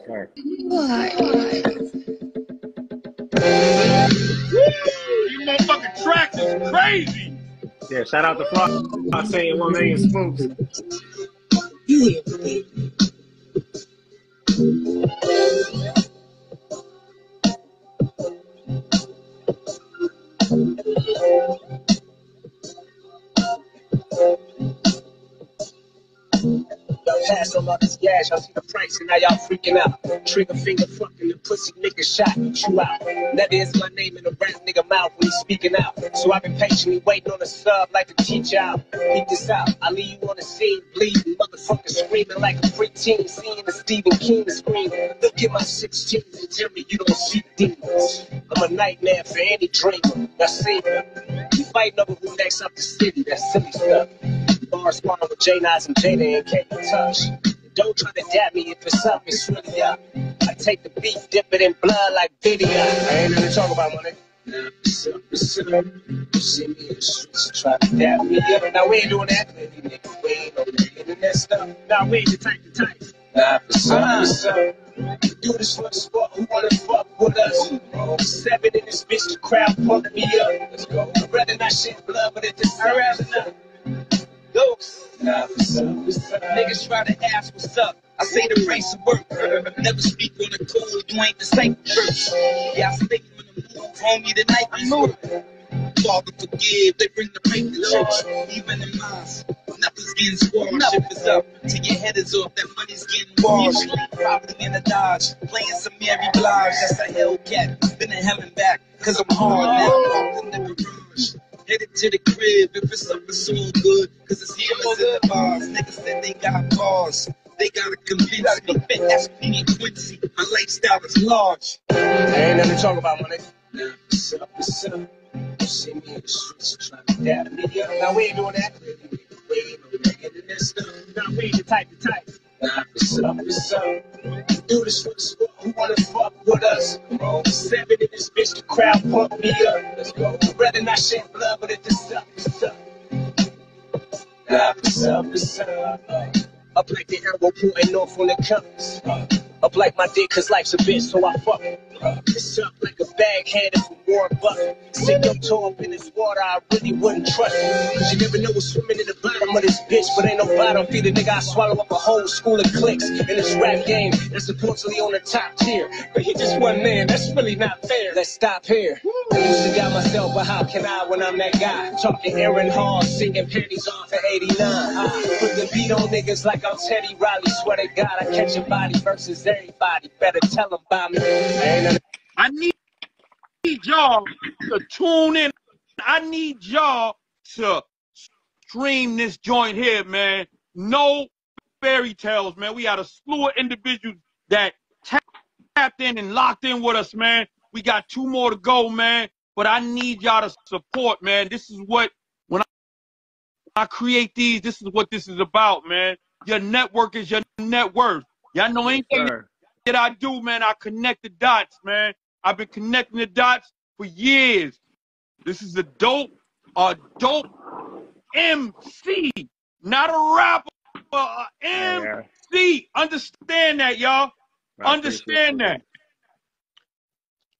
[SPEAKER 2] Sorry.
[SPEAKER 4] Why?
[SPEAKER 1] You motherfucking tracks is crazy.
[SPEAKER 2] Yeah, shout out to Fly. I'm saying 1 million spooks.
[SPEAKER 5] Pass on all this gas, y'all see the price and now y'all freaking out. Trigger finger fucking the pussy nigga shot you out. That is my name in a rap nigga mouth when he's speaking out. So I've been patiently waiting on a sub like to teach y'all. Peep this out, I leave you on the scene, bleeding, motherfucker screaming like a preteen, seeing the Stephen King scream. Look at my 16 and tell me you don't see demons. I'm a nightmare for any dreamer. Now see, you fighting over who next up the city, that's silly stuff. Bars spawn with J-Nas and Jada and can't touch. Don't try to dab me if it's up, it's really up. I take the beef, dip it in blood like video. I ain't nothing to talk about, money. It's up. You see me in the streets, try to dab me up. Now we ain't doing that. We ain't no nigga in that stuff. Now we ain't the type. Nah, it's up. Do this for the sport, who wanna fuck with us? 7 in this bitch, the crowd pump me up. Let's go. I'd rather not shed blood, but at the same time, Ghost. Nah, what's up? Niggas try to ask what's up. I say the race of work. Never speak on the code, you ain't the same church. Yeah, I stay on the move, homie, tonight we move. Father forgive, they bring the pain to church. Even in mines, nothing's getting squashed. Ship is up, till your head is off, that money's getting washed. Probably in a Dodge, playing some Mary Blige. That's a Hellcat, been in hell and back, cause I'm hard now. Walking in the garage. Headed to the crib, if it's up, it's all good. Cause it's healers in the bars. Niggas said they got bars. They gotta convince me. That's me and Quincey. My lifestyle is large. Ain't nothing to talk about, my nigga. Nah, it's up. You see me in the streets trying to dab me up. Now we ain't doing that. We ain't no nigga in that stuff. Now we ain't the type. Nah, it's up. Do this for the sport, who wanna fuck with us? 7 in this bitch, the crowd pump me up. Let's go. I'd rather not shed blood, but it's up. Nah, it's up. Up like the arrow pointing off on the compass. Up like my dick, cause life's a bitch, so I fuck it. It's up like a bag headed for Warren Buffett. Stick your toe up in this water, I really wouldn't trust it. Cause you never know what's swimming in the bottom of this bitch. But ain't no bottom feeder, nigga, I swallow up a whole school of clicks. In this rap game, that's supposedly on the top tier. But he just one man, that's really not fair. Let's stop here. I used to doubt myself, but how can I when I'm that guy? Talking Aaron Hall, singing panties off at 89. I put the beat on niggas like I'm Teddy Riley. Swear to God, I catch a body versus everybody. Better tell them about me.
[SPEAKER 1] I need y'all to tune in I need y'all to stream this joint here, man. No fairy tales, man. We had a slew of individuals that tapped in and locked in with us, man. We got 2 more to go, man. But I need y'all to support, man. This is what, when I create these, this is what this is about, man. Your network is your net worth. Y'all know anything that I do, man, I connect the dots, man. I've been connecting the dots for years. This is a dope MC, not a rapper, MC. Understand that, y'all. Understand that.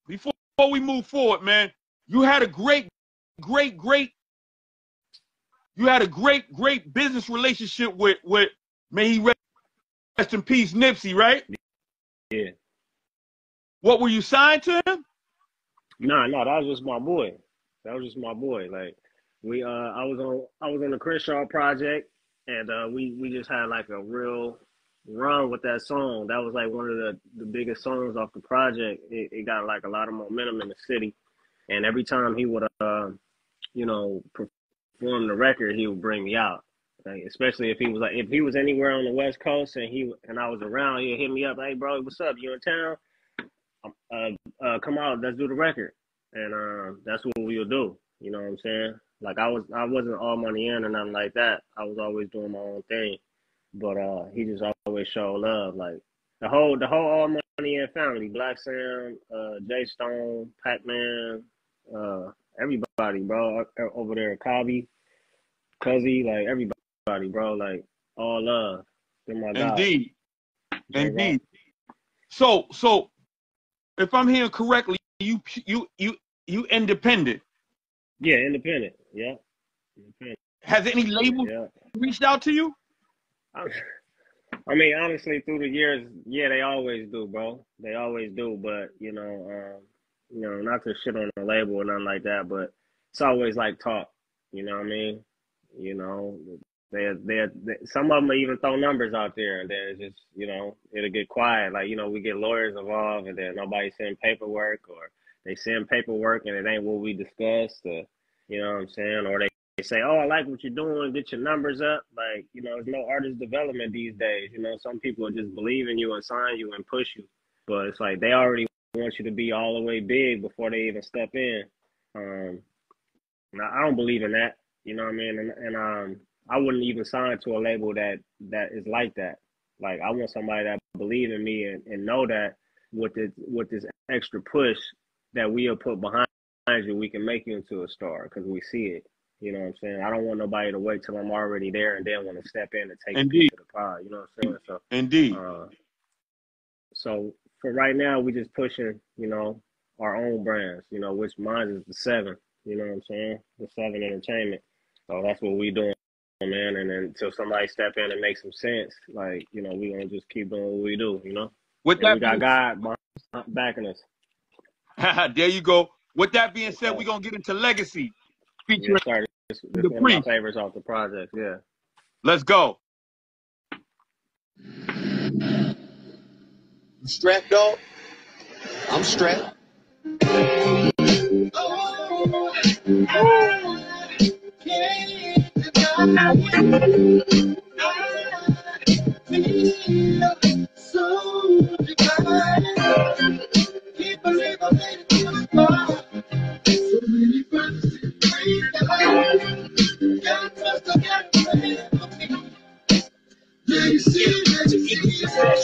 [SPEAKER 1] Before we move forward, man, you had a great business relationship with may he rest in peace, Nipsey, right?
[SPEAKER 2] Yeah.
[SPEAKER 1] What, were you signed to him?
[SPEAKER 2] No, that was just my boy. Like I was on the Crenshaw project, and we just had like a real run with that song. That was like one of the biggest songs off the project. It got like a lot of momentum in the city, and every time he would perform the record, he would bring me out. Like, especially if he was anywhere on the West Coast and I was around, he'd hit me up, hey bro, what's up? You in town? Come out, let's do the record. And that's what we would do. You know what I'm saying? Like I wasn't all money in or nothing like that. I was always doing my own thing. But he just always showed love. Like the whole All Money In family, Black Sam, Jay Stone, Pac-Man, everybody, bro, over there, Cobby, Cuzzy, like everybody, bro, like all love. They're my guys.
[SPEAKER 1] Indeed. So if I'm hearing correctly, you independent.
[SPEAKER 2] Yeah, independent. Yeah. Independent.
[SPEAKER 1] Has any label reached out to you?
[SPEAKER 2] I mean, honestly, through the years, yeah, they always do, bro. They always do. But not to shit on the label or nothing like that, but it's always like talk. You know what I mean? You know, they some of them even throw numbers out there, and then it's just, it'll get quiet. Like, we get lawyers involved, and then nobody send paperwork, or they send paperwork and it ain't what we discussed. You know what I'm saying? Or they say, oh, I like what you're doing, get your numbers up. Like, there's no artist development these days. Some people just believe in you and sign you and push you. But it's like they already want you to be all the way big before they even step in. Now, I don't believe in that. You know what I mean? And I wouldn't even sign to a label that is like that. Like, I want somebody that believe in me and know that with this extra push that we'll put behind you, we can make you into a star because we see it. You know what I'm saying? I don't want nobody to wait till I'm already there and then want to step in and take a piece of the pie. You know what I'm saying? So,
[SPEAKER 1] indeed.
[SPEAKER 2] So for right now, we just pushing, our own brands, which mine is the 7. You know what I'm saying? The 7 Entertainment. So that's what we doing, man. And then until somebody step in and make some sense, like, we gonna just keep doing what we do,
[SPEAKER 1] With that,
[SPEAKER 2] we got God backing us.
[SPEAKER 1] There you go. With that being said, we're gonna get into Legacy.
[SPEAKER 2] Yes, sir. This is one of my favorites off the project. Yeah.
[SPEAKER 1] Let's go.
[SPEAKER 7] You strapped, dog? I'm strapped.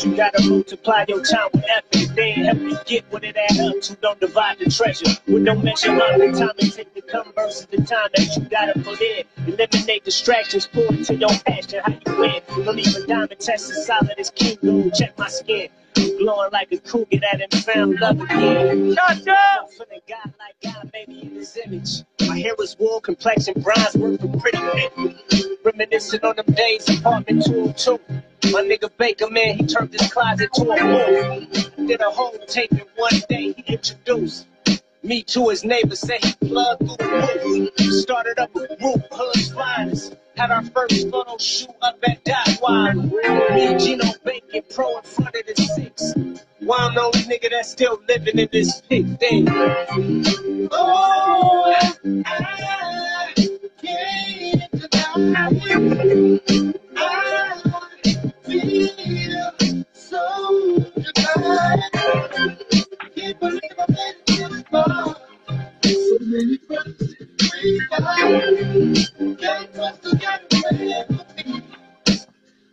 [SPEAKER 5] You gotta multiply your time with effort. They ain't help you get what it add up to. Don't divide the treasure with no measure of the time it take to come versus the time that you gotta put in. Eliminate distractions, pour into your passion. How you win? Don't even diamond test as solid as King Gold. Check my skin. Glowing like a cougar that ain't found love again. Shut up! Feeling God like God, baby, in his image. My hair is wool, complexion bronze, work for pretty people. Reminiscing on them days, apartment 202. My nigga Baker, man, he turned his closet to a wall. Did a whole tape in one day, he introduced me to his neighbor, said he plugged through the roof. Started up with Root, Hood's finest. Had our first photo shoot up at Dot Wild. Me and Gino Bacon, pro in front of the 6. Why I'm the only nigga that's still living in this pig thing. Oh, feel so divine. Can't believe I made it this far. So many brothers we got us together for me.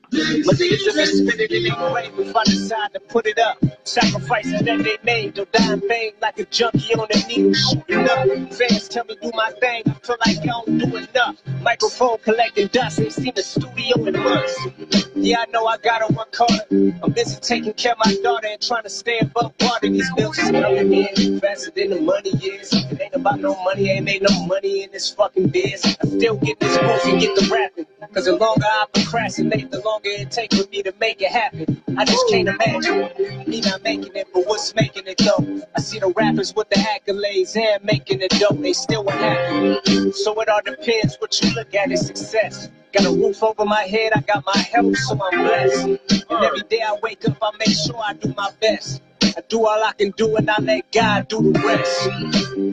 [SPEAKER 5] My niggas just been spinning in their grave if I decide to put it up. Sacrifices that they made, don't die in vain like a junkie on a needle shooting up. Fans tell me do my thing, I feel like I don't do enough. Microphone collecting dust, ain't seen the studio in months. Yeah, I know I gotta work harder. I'm busy taking care of my daughter and trying to stay above water. These bills is coming in faster than the money is. It ain't about no money, ain't made no money in this fucking biz. I still get this move and get the rapping. Cause the longer I procrastinate, the longer it takes for me to make it happen. I just can't imagine me not making it, but what's making it though? I see the rappers with the accolades and making it dope, they still what happen. So it all depends what you look at as success. Got a roof over my head, I got my health, so I'm blessed. And every day I wake up, I make sure I do my best. I do all I can do and I let God do the rest.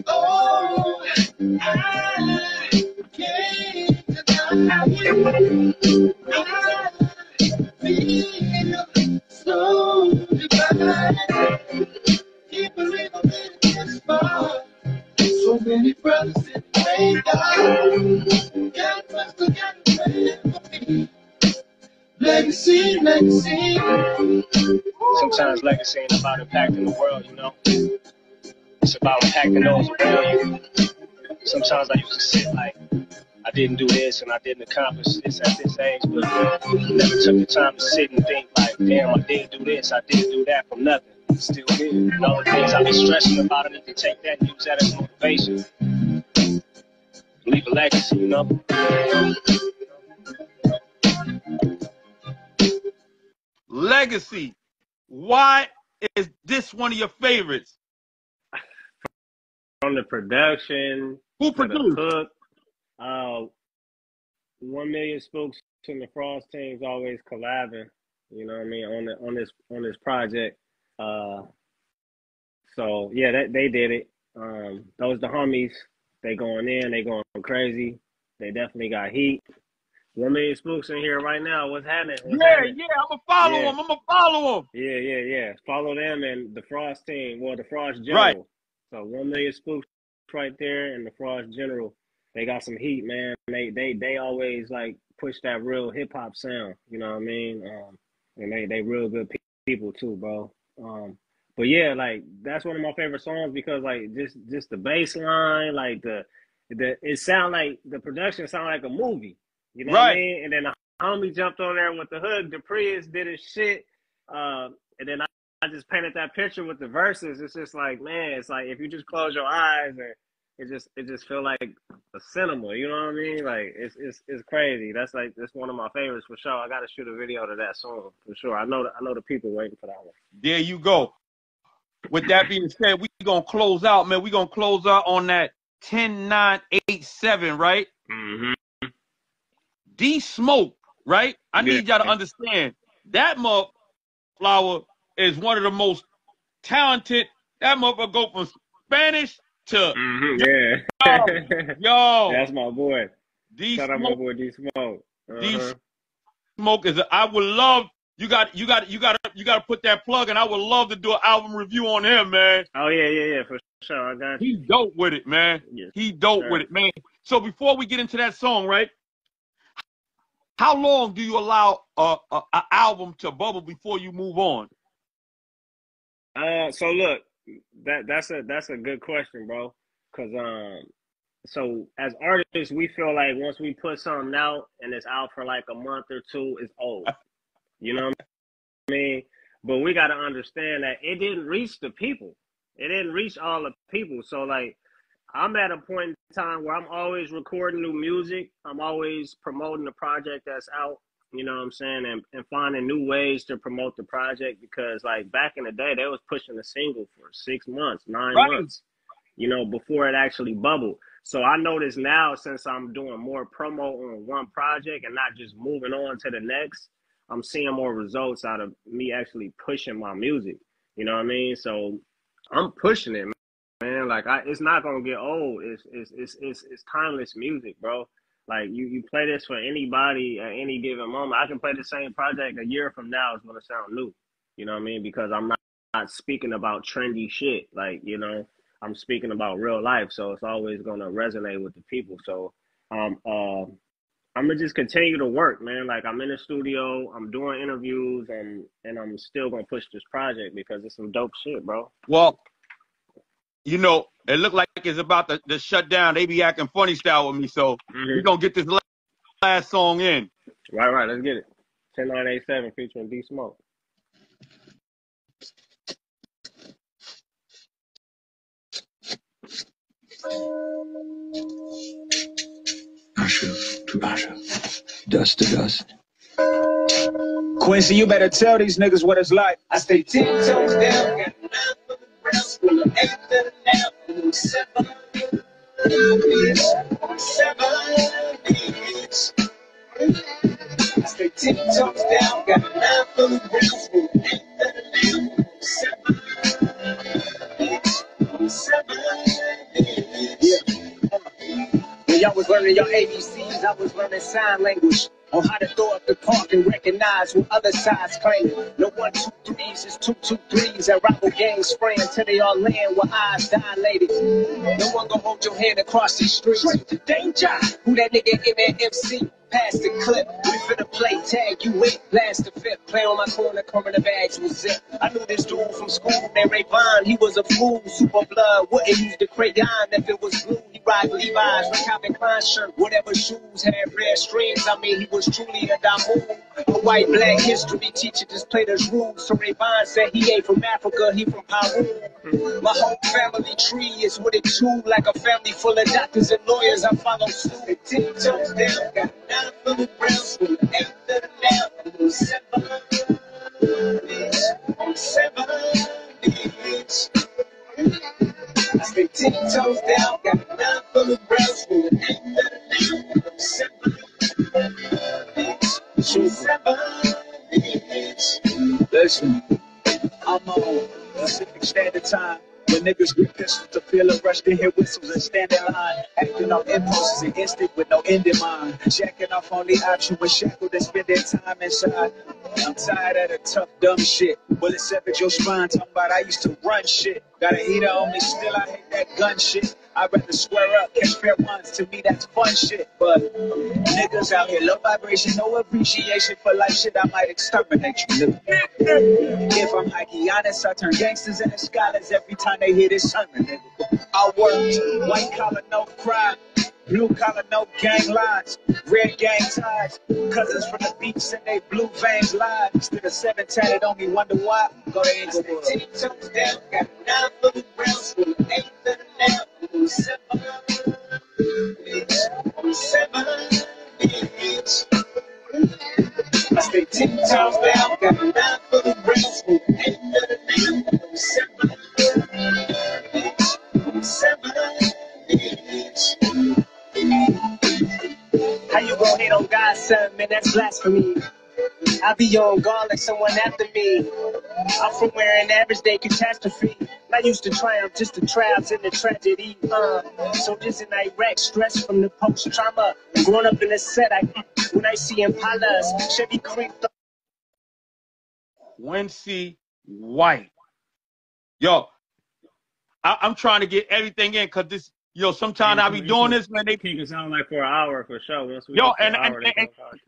[SPEAKER 5] Oh, I can't deny you. I feel so divine. Can't believe I made it this far. So many brothers and way down. God must have got a plan for me. Legacy, legacy. Sometimes legacy ain't about impacting the world, you know. It's about impacting those around you. Sometimes I used to sit like, I didn't do this and I didn't accomplish this at this age, but never took the time to sit and think like, damn, I did do this, I did do that from nothing. Still here. And all the things I've been stressing about, I need to take that and use that as motivation. Leave a legacy, you know?
[SPEAKER 1] Legacy. Why is this one of your favorites?
[SPEAKER 2] From the production,
[SPEAKER 1] Who
[SPEAKER 2] to the
[SPEAKER 1] produced?
[SPEAKER 2] hook, 1 Million Spooks and the Frost team's always collabing, you know what I mean, on this project. So yeah, they did it. Those the homies. They going in, they going crazy. They definitely got heat. 1 Million Spooks in here right now. What's happening?
[SPEAKER 1] Yeah, I'ma follow him.
[SPEAKER 2] Yeah. Follow them and the Frost team. Well, the Frost General.
[SPEAKER 1] Right.
[SPEAKER 2] So 1 Million Spooks right there and the Frost General. They got some heat, man. They always like push that real hip hop sound. You know what I mean? And they real good people too, bro. But yeah, like that's one of my favorite songs because like just the bass line, like it sound like the production sound like a movie. You know what I mean? And then the homie jumped on there with the hook. Deprius did his shit. And then I just painted that picture with the verses. It's just like, man, it's like if you just close your eyes and it just feel like a cinema. You know what I mean? Like it's crazy. That's one of my favorites for sure. I got to shoot a video to that song for sure. I know the people waiting for that one.
[SPEAKER 1] There you go. With that being said, we gonna close out, man. We gonna close out on that 10987, right?
[SPEAKER 2] Mm-hmm.
[SPEAKER 1] D Smoke, right? I need y'all to understand that flower is one of the most talented. That motherfucker go from Spanish to yo.
[SPEAKER 2] That's my boy.
[SPEAKER 1] D
[SPEAKER 2] Shout
[SPEAKER 1] Smoke.
[SPEAKER 2] out my boy D Smoke.
[SPEAKER 1] D Smoke is. I would love. You got to put that plug, and I would love to do an album review on him, man.
[SPEAKER 2] Oh yeah, for sure. I got you.
[SPEAKER 1] He dope with it, man.
[SPEAKER 2] Yes,
[SPEAKER 1] he dope with it, man. So before we get into that song, right? How long do you allow an album to bubble before you move on?
[SPEAKER 2] So look, that's a good question, bro. Cause so as artists, we feel like once we put something out and it's out for like a month or two, it's old. You know what I mean? But we got to understand that it didn't reach the people. It didn't reach all the people. So like, I'm at a point in time where I'm always recording new music. I'm always promoting the project that's out, you know what I'm saying? And finding new ways to promote the project because like back in the day, they was pushing a single for 6 months, 9 months, you know, before it actually bubbled. So I notice now since I'm doing more promo on one project and not just moving on to the next, I'm seeing more results out of me actually pushing my music. You know what I mean? So I'm pushing it, man. Like it's not gonna get old. It's timeless music, bro. Like you play this for anybody at any given moment. I can play the same project a year from now. It's gonna sound new. You know what I mean? Because I'm not speaking about trendy shit. Like, you know, I'm speaking about real life. So it's always gonna resonate with the people. So I'm gonna just continue to work, man. Like I'm in the studio, I'm doing interviews, and I'm still gonna push this project because it's some dope shit, bro.
[SPEAKER 1] Well, you know, it looked like it's about to shut down. They be acting funny style with me, so we're gonna get this last song in.
[SPEAKER 2] Right, let's get it. 10987 featuring D Smoke.
[SPEAKER 8] Ashes to ashes, dust to dust. Quincy, you better tell these niggas what it's like. I stay 10 toes down, got 9 for the grounds, full of 8 to the now, 7 bitch. I stay 10 toes down, got 9 for the grounds, full of 8 to the now, 7 bitch. Yeah. When y'all was learning your ABCs, I was learning sign language on how to throw up the park and recognize what other sides claiming. No 1, 2, 3s, it's 2, 2, 3s and rival gangs spraying till they all land with eyes dilated. No one gon' hold your hand across these streets. Straight to danger. Who that nigga MNFC? Pass the clip. We finna play tag, you wait, blast the fifth. Play on my corner the bags was zip. I knew this dude from school named Ray Vaughn. He was a fool, super blood. Wouldn't use the crayon if it was blue. He ride Levi's, like Calvin Klein shirt. Whatever shoes had red strings. I mean, he was truly a damoon. A white black history teacher just played his rules. So Ray Vaughn said he ain't from Africa, he from Peru. My whole family tree is with it too. Like a family full of doctors and lawyers, I follow suit. 10 toes down, got 9 for the grounds, 8 to the now, 7 bitch. I stay 10 toes down, got 9 for the grounds, 8 to the now, 7 bitch. Listen, I'm on Pacific Standard Time. When niggas grip pistols to feel a rush to hear whistles and stand in line. Acting on impulses and instinct with no end in mind. Jacking off on the option when shackled and spending time inside. I'm tired of the tough, dumb shit. Bullet severed your spine, talking about I used to run shit. Got a heater on me, still I hate that gun shit. I'd rather square up, catch fair ones. To me, that's fun shit. But niggas out here, low vibration, no appreciation for life shit. I might exterminate you, nigga. If I'm highly honest, I turn gangsters into scholars every time they hear this sermon, nigga. I work, white collar, no crime. Blue collar, no gang lines. Red gang ties. Cousins from the beach and they blue veins live. Instead of 7 tatted on me, wonder why. Go to Inglewood. 10 toes down, got 9 for the grounds, 8 to the now, 7 bitch. I stay 10 toes down, got 9 for the grounds, 8 to the now, 7 bitch. How you gon' hate on God's son, man, that's blasphemy. I be on guard like someone after me. I'm from where an average day catastrophe. Not used to triumph, just the trials and the tragedy. So just in Iraq, stress from the post-trauma. Growing up in the set, when I see Impalas, Chevy Creek.
[SPEAKER 1] Quincey White. Yo, I'm trying to get everything in because this, yo, sometimes I be doing this, man. They
[SPEAKER 2] keep it sound like for an hour for sure.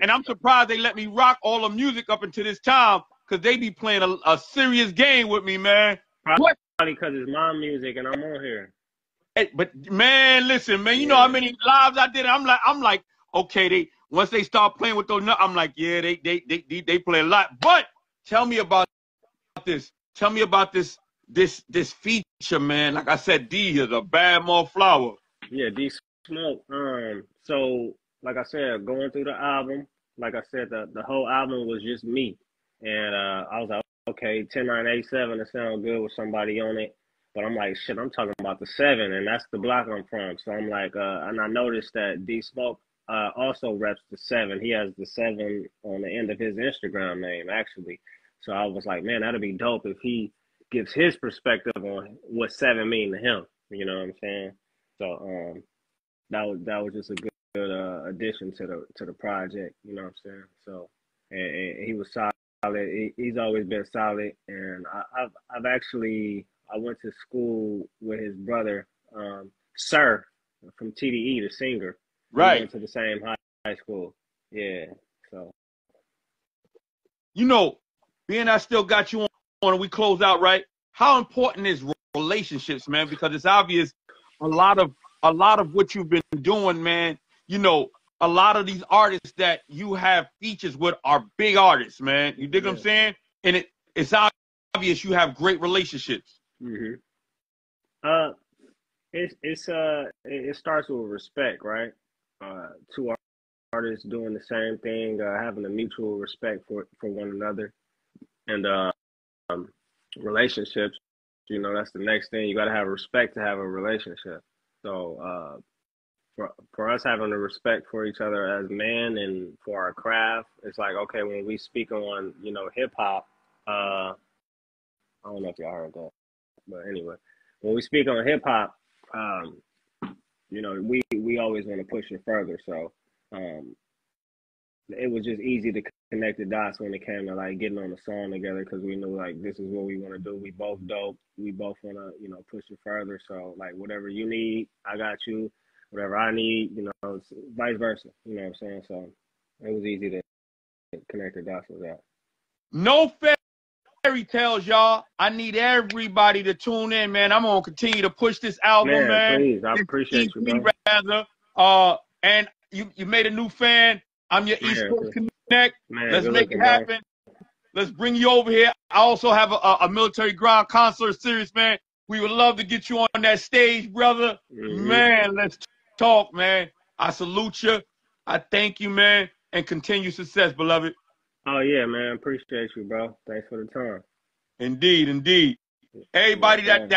[SPEAKER 1] And I'm surprised they let me rock all the music up until this time because they be playing a serious game with me, man.
[SPEAKER 2] Probably because it's my music and I'm on here.
[SPEAKER 1] Hey, but man, listen, man, you know how many lives I did? I'm like, okay, once they start playing with those, I'm like, yeah, they play a lot. But tell me about this. Tell me about this feature, man. Like I said, D is a bad mother flower.
[SPEAKER 2] Yeah, D Smoke. So like I said, going through the album, like I said, the whole album was just me. And I was like, okay, 10987, it sounds good with somebody on it. But I'm like, shit, I'm talking about the 7, and that's the block I'm from. So I'm like, and I noticed that D Smoke also reps the 7. He has the 7 on the end of his Instagram name, actually. So I was like, man, that'd be dope if he gives his perspective on what 7 mean to him. You know what I'm saying? So that was just a addition to the project. You know what I'm saying? So, and he was solid. He's always been solid. And I've actually I went to school with his brother, Sir, from TDE, the singer. We
[SPEAKER 1] Right.
[SPEAKER 2] went to the same high school. Yeah. So.
[SPEAKER 1] You know, being I still got you on and we close out, right? How important is relationships, man? Because it's obvious a lot of what you've been doing, man. You know, a lot of these artists that you have features with are big artists, man. You dig what I'm saying? And it's obvious you have great relationships.
[SPEAKER 2] It starts with respect, right? Two artists doing the same thing, having a mutual respect for one another, and relationships. You know, that's the next thing. You got to have respect to have a relationship. So for us having the respect for each other as men and for our craft, it's like, okay, when we speak on, you know, hip hop, I don't know if y'all heard that, but anyway, when we speak on hip hop, you know, we always want to push it further. So it was just easy to connect the dots when it came to like getting on the song together, because we knew like this is what we want to do. We both dope. We both want to, you know, push it further. So like whatever you need, I got you. Whatever I need, you know, it's vice versa. You know what I'm saying? So it was easy to connect the dots with that.
[SPEAKER 1] No fairy tales, y'all. I need everybody to tune in, man. I'm gonna continue to push this album, man.
[SPEAKER 2] Please, I appreciate you, bro.
[SPEAKER 1] Rather. And you made a new fan. I'm your East Coast Connect. Let's make it happen. Let's bring you over here. I also have a military ground concert series, man. We would love to get you on that stage, brother. Man, let's talk, man. I salute you. I thank you, man, and continue success, beloved.
[SPEAKER 2] Oh yeah, man. Appreciate you, bro. Thanks for the time.
[SPEAKER 1] Indeed, indeed. Everybody that